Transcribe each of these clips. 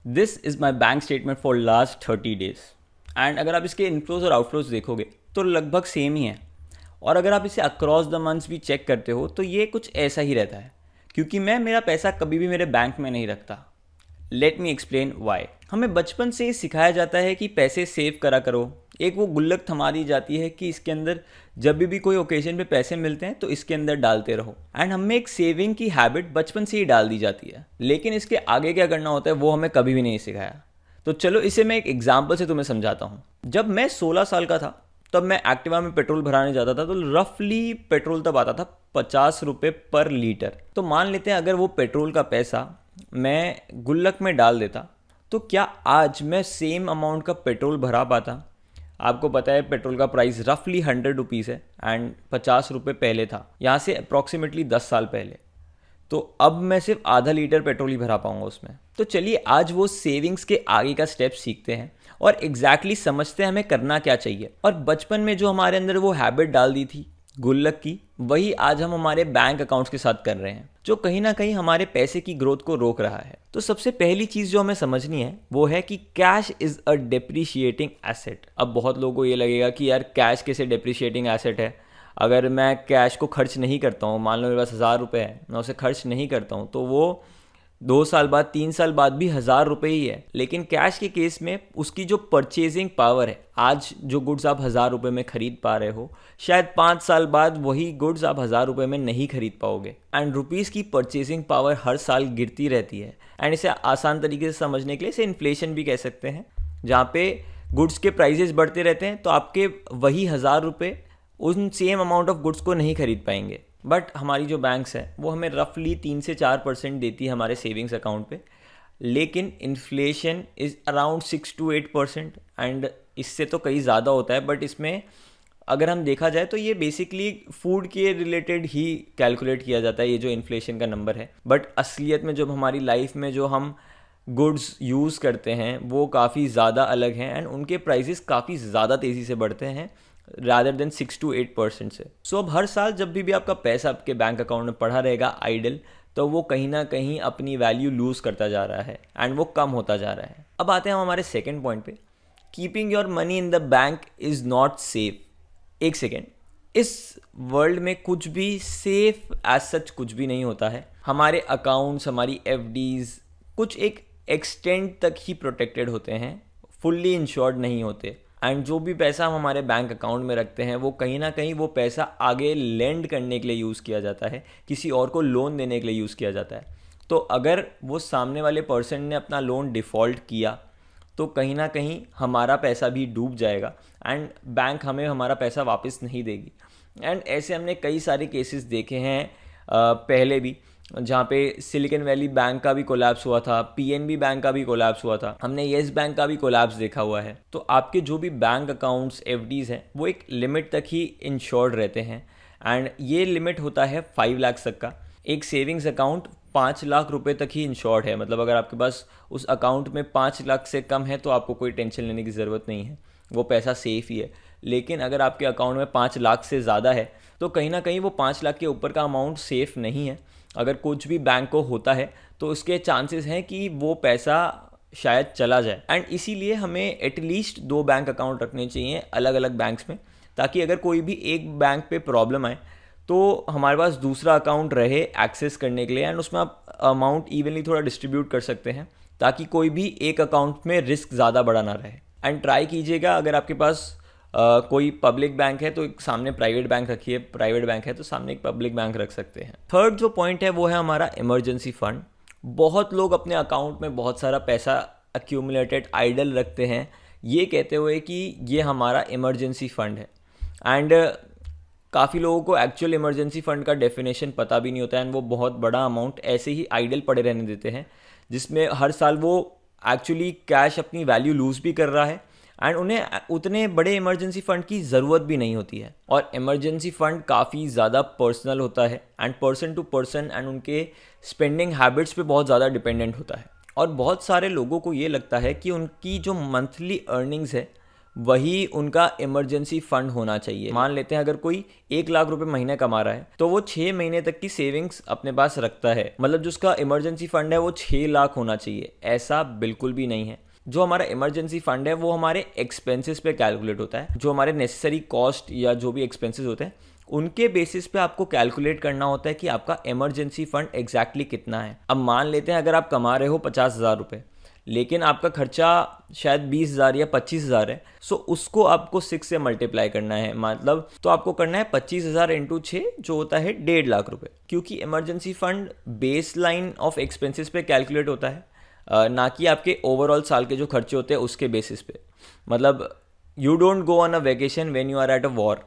This is my bank statement for last 30 days and अगर आप इसके इनफ्लोज और आउटफ्लोज देखोगे तो लगभग सेम ही है। और अगर आप इसे अक्रॉस द मंथ्स भी चेक करते हो तो ये कुछ ऐसा ही रहता है, क्योंकि मैं मेरा पैसा कभी भी मेरे बैंक में नहीं रखता। Let me explain why. हमें बचपन से ही सिखाया जाता है कि पैसे सेव करा करो। एक वो गुल्लक थमा दी जाती है कि इसके अंदर जब भी कोई ओकेजन पे पैसे मिलते हैं तो इसके अंदर डालते रहो, एंड हमें एक सेविंग की हैबिट बचपन से ही डाल दी जाती है। लेकिन इसके आगे क्या करना होता है वो हमें कभी भी नहीं सिखाया। तो चलो इसे मैं एक एग्जाम्पल से तुम्हें समझाता हूँ। जब मैं 16 साल का था तब मैं एक्टिवा में पेट्रोल भराने जाता था, तो रफली पेट्रोल तब आता था 50 रुपये पर लीटर। तो मान लेते हैं अगर वो पेट्रोल का पैसा मैं गुल्लक में डाल देता तो क्या आज मैं सेम अमाउंट का पेट्रोल भरा पाता? आपको पता है पेट्रोल का प्राइस रफली 100 रुपीज़ है एंड 50 रुपये पहले था, यहाँ से अप्रॉक्सीमेटली 10 साल पहले। तो अब मैं सिर्फ आधा लीटर पेट्रोल ही भरा पाऊंगा उसमें। तो चलिए आज वो सेविंग्स के आगे का स्टेप सीखते हैं और एग्जैक्टली समझते हैं हमें करना क्या चाहिए। और बचपन में जो हमारे अंदर वो हैबिट डाल दी थी गुल्लक की, वही आज हम हमारे बैंक अकाउंट्स के साथ कर रहे हैं, जो कहीं ना कहीं हमारे पैसे की ग्रोथ को रोक रहा है। तो सबसे पहली चीज़ जो हमें समझनी है वो है कि cash is a depreciating asset. अब बहुत लोगों को ये लगेगा कि यार कैश कैसे डेप्रिशिएटिंग एसेट है? अगर मैं कैश को खर्च नहीं करता हूँ, मान लो मेरे पास 1000 रुपये है, मैं उसे खर्च नहीं करता हूँ तो वो 2 साल बाद 3 साल बाद भी 1000 रुपये ही है। लेकिन कैश के केस में उसकी जो परचेजिंग पावर है, आज जो गुड्स आप 1000 रुपये में खरीद पा रहे हो, शायद 5 साल बाद वही गुड्स आप 1000 रुपये में नहीं खरीद पाओगे। एंड रुपीज़ की परचेजिंग पावर हर साल गिरती रहती है। एंड इसे आसान तरीके से समझने के लिए इसे इन्फ्लेशन भी कह सकते हैं, जहाँ पे गुड्स के प्राइजेस बढ़ते रहते हैं तो आपके वही 1000 रुपये उन सेम अमाउंट ऑफ गुड्स को नहीं खरीद पाएंगे। बट हमारी जो बैंक्स है वो हमें रफली 3 से 4% देती है हमारे सेविंग्स अकाउंट पे, लेकिन inflation is around 6 to 8% and इससे तो कहीं ज़्यादा होता है। बट इसमें अगर हम देखा जाए तो ये बेसिकली फूड के रिलेटेड ही कैलकुलेट किया जाता है, ये जो इन्फ्लेशन का नंबर है। बट असलियत में जब हमारी लाइफ में जो हम गुड्स यूज़ करते हैं वो काफ़ी ज़्यादा अलग हैं एंड उनके प्राइसेस काफ़ी ज़्यादा तेज़ी से बढ़ते हैं रादर देन 6 to 8% से। सो अब हर साल जब भी आपका पैसा आपके बैंक अकाउंट में पड़ा रहेगा आइडल, तो वो कहीं ना कहीं अपनी वैल्यू लूज़ करता जा रहा है एंड वो कम होता जा रहा है। अब आते हैं हम हमारे सेकेंड पॉइंट पे, keeping your money in the bank is not safe. एक सेकेंड, इस वर्ल्ड में कुछ भी सेफ एज सच कुछ भी नहीं होता है। हमारे अकाउंट्स, हमारी एफडीज़ कुछ एक एक्सटेंट तक ही प्रोटेक्टेड होते हैं, फुल्ली इंश्योर्ड नहीं होते। एंड जो भी पैसा हम हमारे बैंक अकाउंट में रखते हैं वो कहीं ना कहीं वो पैसा आगे लेंड करने के लिए यूज़ किया जाता है, किसी और को लोन देने के लिए यूज़ किया जाता है। तो अगर वो सामने वाले पर्सन ने अपना लोन डिफ़ॉल्ट किया तो कहीं ना कहीं हमारा पैसा भी डूब जाएगा एंड बैंक हमें हमारा पैसा वापस नहीं देगी। एंड ऐसे हमने कई सारे केसेस देखे हैं पहले भी, जहाँ पे सिलिकॉन वैली बैंक का भी कोलैप्स हुआ था, पीएनबी बैंक का भी कोलैप्स हुआ था, हमने येस बैंक का भी कोलैप्स देखा हुआ है। तो आपके जो भी बैंक अकाउंट्स, एफडीज़ हैं, वो एक लिमिट तक ही इंश्योर्ड रहते हैं एंड ये लिमिट होता है 5 लाख तक का। एक सेविंग्स अकाउंट 5 लाख रुपए तक ही इंश्योर्ड है, मतलब अगर आपके पास उस अकाउंट में 5 लाख से कम है तो आपको कोई टेंशन लेने की ज़रूरत नहीं है, वो पैसा सेफ ही है। लेकिन अगर आपके अकाउंट में 5 लाख से ज़्यादा है तो कहीं ना कहीं वो 5 लाख के ऊपर का अमाउंट सेफ नहीं है। अगर कुछ भी बैंक को होता है तो उसके चांसेस हैं कि वो पैसा शायद चला जाए। एंड इसीलिए हमें एटलीस्ट 2 बैंक अकाउंट रखने चाहिए अलग अलग बैंक्स में, ताकि अगर कोई भी एक बैंक पे प्रॉब्लम आए तो हमारे पास दूसरा अकाउंट रहे एक्सेस करने के लिए एंड उसमें आप अमाउंट इवनली थोड़ा डिस्ट्रीब्यूट कर सकते हैं, ताकि कोई भी एक अकाउंट में रिस्क ज़्यादा बड़ा ना रहे। एंड ट्राई कीजिएगा अगर आपके पास कोई पब्लिक बैंक है तो एक सामने प्राइवेट बैंक रखिए, प्राइवेट बैंक है तो सामने एक पब्लिक बैंक रख सकते हैं। थर्ड जो पॉइंट है वो है हमारा इमरजेंसी फंड। बहुत लोग अपने अकाउंट में बहुत सारा पैसा एक्यूमुलेटेड आइडल रखते हैं, ये कहते हुए कि ये हमारा इमरजेंसी फंड है। एंड काफ़ी लोगों को एक्चुअल इमरजेंसी फ़ंड का डेफिनेशन पता भी नहीं होता है एंड वो बहुत बड़ा अमाउंट ऐसे ही आइडल पड़े रहने देते हैं, जिसमें हर साल वो एक्चुअली कैश अपनी वैल्यू लूज़ भी कर रहा है एंड उन्हें उतने बड़े इमरजेंसी फ़ंड की ज़रूरत भी नहीं होती है। और इमरजेंसी फ़ंड काफ़ी ज़्यादा पर्सनल होता है and person to person and उनके स्पेंडिंग हैबिट्स पे बहुत ज़्यादा डिपेंडेंट होता है। और बहुत सारे लोगों को ये लगता है कि उनकी जो मंथली अर्निंग्स है वही उनका इमरजेंसी फंड होना चाहिए। मान लेते हैं अगर कोई 1 लाख रुपए महीने कमा रहा है तो वो 6 महीने तक की सेविंग्स अपने पास रखता है, मतलब जो उसका इमरजेंसी फंड है वो 6 लाख होना चाहिए। ऐसा बिल्कुल भी नहीं है। जो हमारा इमरजेंसी फंड है वो हमारे एक्सपेंसेस पे कैलकुलेट होता है, जो हमारे नेसेसरी कॉस्ट या जो भी एक्सपेंसेस होते हैं उनके बेसिस पे आपको कैलकुलेट करना होता है कि आपका इमरजेंसी फंड एग्जैक्टली कितना है। अब मान लेते हैं अगर आप कमा रहे हो 50,000 रुपये, लेकिन आपका खर्चा शायद 20,000 या 25,000 है, सो उसको आपको 6 से मल्टीप्लाई करना है, मतलब तो आपको करना है 25,000 इंटू 6 जो होता है 1.5 लाख रुपये, क्योंकि emergency fund base line of expenses पे कैलकुलेट होता है, ना कि आपके ओवरऑल साल के जो खर्चे होते हैं उसके बेसिस पे। मतलब you don't go on a vacation when you are at a war,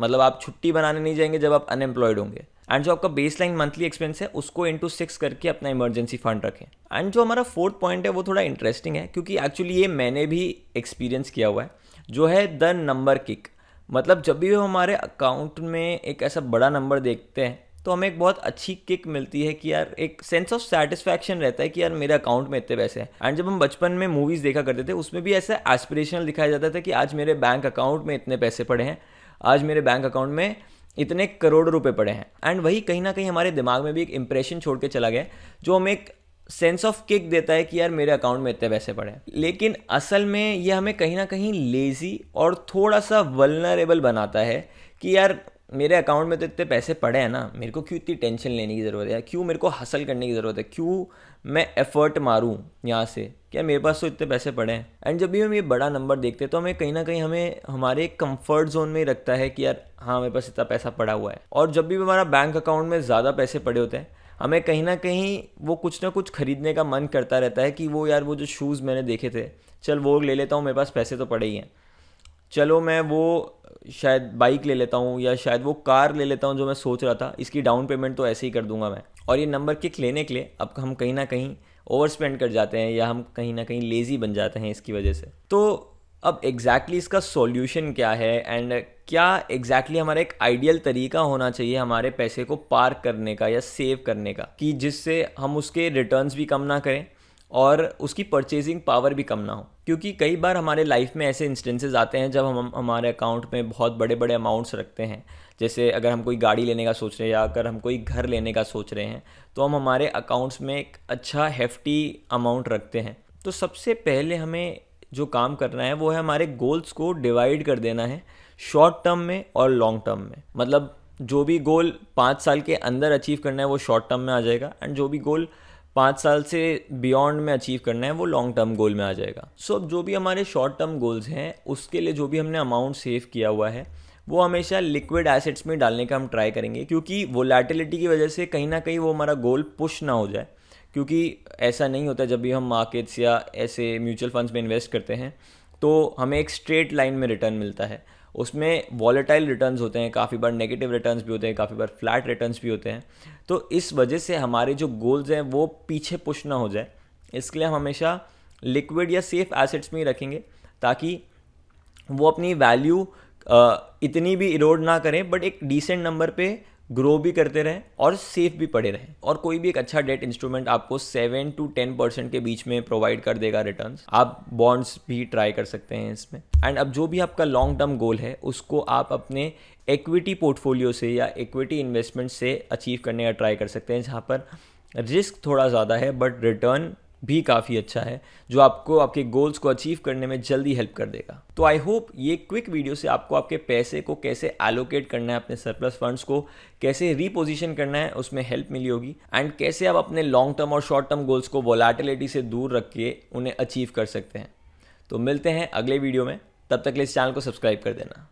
मतलब आप छुट्टी बनाने नहीं जाएंगे जब आप अनएम्प्लॉयड होंगे। एंड जो आपका बेस लाइन मंथली एक्सपेंस है उसको इंटू 6 करके अपना इमरजेंसी फंड रखें। एंड जो हमारा 4th पॉइंट है वो थोड़ा इंटरेस्टिंग है, क्योंकि एक्चुअली ये मैंने भी एक्सपीरियंस किया हुआ है, जो है द नंबर किक। मतलब जब भी हम हमारे अकाउंट में एक ऐसा बड़ा नंबर देखते हैं तो हमें एक बहुत अच्छी किक मिलती है कि यार एक सेंस ऑफ सेटिस्फैक्शन रहता है कि यार मेरे अकाउंट में इतने पैसे हैं। एंड जब हम बचपन में मूवीज़ देखा करते थे उसमें भी ऐसा एस्पिरेशनल दिखाया जाता था कि आज मेरे बैंक अकाउंट में इतने पैसे पड़े हैं, आज मेरे बैंक अकाउंट में इतने करोड़ रुपए पड़े हैं। एंड वही कहीं ना कहीं हमारे दिमाग में भी एक इंप्रेशन छोड़ के चला गया जो हमें एक सेंस ऑफ किक देता है कि यार मेरे अकाउंट में इतने पैसे पड़े हैं। लेकिन असल में ये हमें कहीं ना कहीं लेज़ी और थोड़ा सा वल्नरेबल बनाता है कि यार मेरे अकाउंट में तो इतने पैसे पड़े हैं ना, मेरे को क्यों इतनी टेंशन लेने की ज़रूरत है, क्यों मेरे को हसल करने की ज़रूरत है, क्यों मैं एफर्ट मारूं यहाँ से, क्या मेरे पास तो इतने पैसे पड़े हैं। एंड जब भी हम ये बड़ा नंबर देखते हैं तो हमें कहीं ना कहीं हमें हमारे कंफर्ट जोन में ही रखता है कि यार हाँ मेरे पास इतना पैसा पड़ा हुआ है। और जब भी हमारा बैंक अकाउंट में ज़्यादा पैसे पड़े होते हैं हमें कहीं ना कहीं वो कुछ ना कुछ खरीदने का मन करता रहता है कि वो यार वो जो शूज़ मैंने देखे थे चल वो ले लेता हूँ, मेरे पास पैसे तो पड़े ही हैं, चलो मैं वो शायद बाइक ले लेता हूँ या शायद वो कार ले लेता हूँ जो मैं सोच रहा था, इसकी डाउन पेमेंट तो ऐसे ही कर दूंगा मैं। और ये नंबर किक लेने के लिए अब हम कहीं ना कहीं ओवर स्पेंड कर जाते हैं या हम कहीं ना कहीं लेज़ी बन जाते हैं इसकी वजह से। तो अब एग्जैक्टली इसका सॉल्यूशन क्या है एंड क्या एग्जैक्टली हमारा एक आइडियल तरीका होना चाहिए हमारे पैसे को पार्क करने का या सेव करने का, कि जिससे हम उसके रिटर्न्स भी कम ना करें और उसकी परचेजिंग पावर भी कम ना हो। क्योंकि कई बार हमारे लाइफ में ऐसे इंस्टेंसेस आते हैं जब हम हमारे अकाउंट में बहुत बड़े बड़े अमाउंट्स रखते हैं, जैसे अगर हम कोई गाड़ी लेने का सोच रहे हैं या अगर हम कोई घर लेने का सोच रहे हैं तो हम हमारे अकाउंट्स में एक अच्छा हेफ्टी अमाउंट रखते हैं। तो सबसे पहले हमें जो काम करना है वो है हमारे गोल्स को डिवाइड कर देना है शॉर्ट टर्म में और लॉन्ग टर्म में। मतलब जो भी गोल 5 साल के अंदर अचीव करना है वो शॉर्ट टर्म में आ जाएगा, एंड जो भी गोल 5 साल से बियॉन्ड में अचीव करना है वो लॉन्ग टर्म गोल में आ जाएगा। सो अब जो भी हमारे शॉर्ट टर्म गोल्स हैं उसके लिए जो भी हमने अमाउंट सेव किया हुआ है वो हमेशा लिक्विड एसेट्स में डालने का हम ट्राई करेंगे, क्योंकि वोलेटिलिटी की वजह से कहीं ना कहीं वो हमारा गोल पुश ना हो जाए। क्योंकि ऐसा नहीं होता जब भी हम मार्केट्स या ऐसे म्यूचुअल फंड्स में इन्वेस्ट करते हैं तो हमें एक स्ट्रेट लाइन में रिटर्न मिलता है, उसमें वॉलेटाइल रिटर्न्स होते हैं, काफ़ी बार नेगेटिव रिटर्न्स भी होते हैं, काफ़ी बार फ्लैट रिटर्न्स भी होते हैं। तो इस वजह से हमारे जो गोल्स हैं वो पीछे पुश ना हो जाए, इसके लिए हम हमेशा लिक्विड या सेफ एसेट्स में ही रखेंगे ताकि वो अपनी वैल्यू इतनी भी इरोड ना करें बट एक डिसेंट नंबर पे ग्रो भी करते रहें और सेफ भी पड़े रहें। और कोई भी एक अच्छा डेट इंस्ट्रूमेंट आपको 7 to 10% के बीच में प्रोवाइड कर देगा रिटर्न्स। आप बॉन्ड्स भी ट्राई कर सकते हैं इसमें। एंड अब जो भी आपका लॉन्ग टर्म गोल है उसको आप अपने इक्विटी पोर्टफोलियो से या इक्विटी इन्वेस्टमेंट से अचीव करने का ट्राई कर सकते हैं, जहाँ पर रिस्क थोड़ा ज़्यादा है बट रिटर्न भी काफ़ी अच्छा है जो आपको आपके गोल्स को अचीव करने में जल्दी हेल्प कर देगा। तो आई होप ये क्विक वीडियो से आपको आपके पैसे को कैसे एलोकेट करना है, अपने सरप्लस फंड्स को कैसे रीपोजीशन करना है उसमें हेल्प मिली होगी, एंड कैसे आप अपने लॉन्ग टर्म और शॉर्ट टर्म गोल्स को वोलेटिलिटी से दूर रख के उन्हें अचीव कर सकते हैं। तो मिलते हैं अगले वीडियो में, तब तक के लिए इस चैनल को सब्सक्राइब कर देना।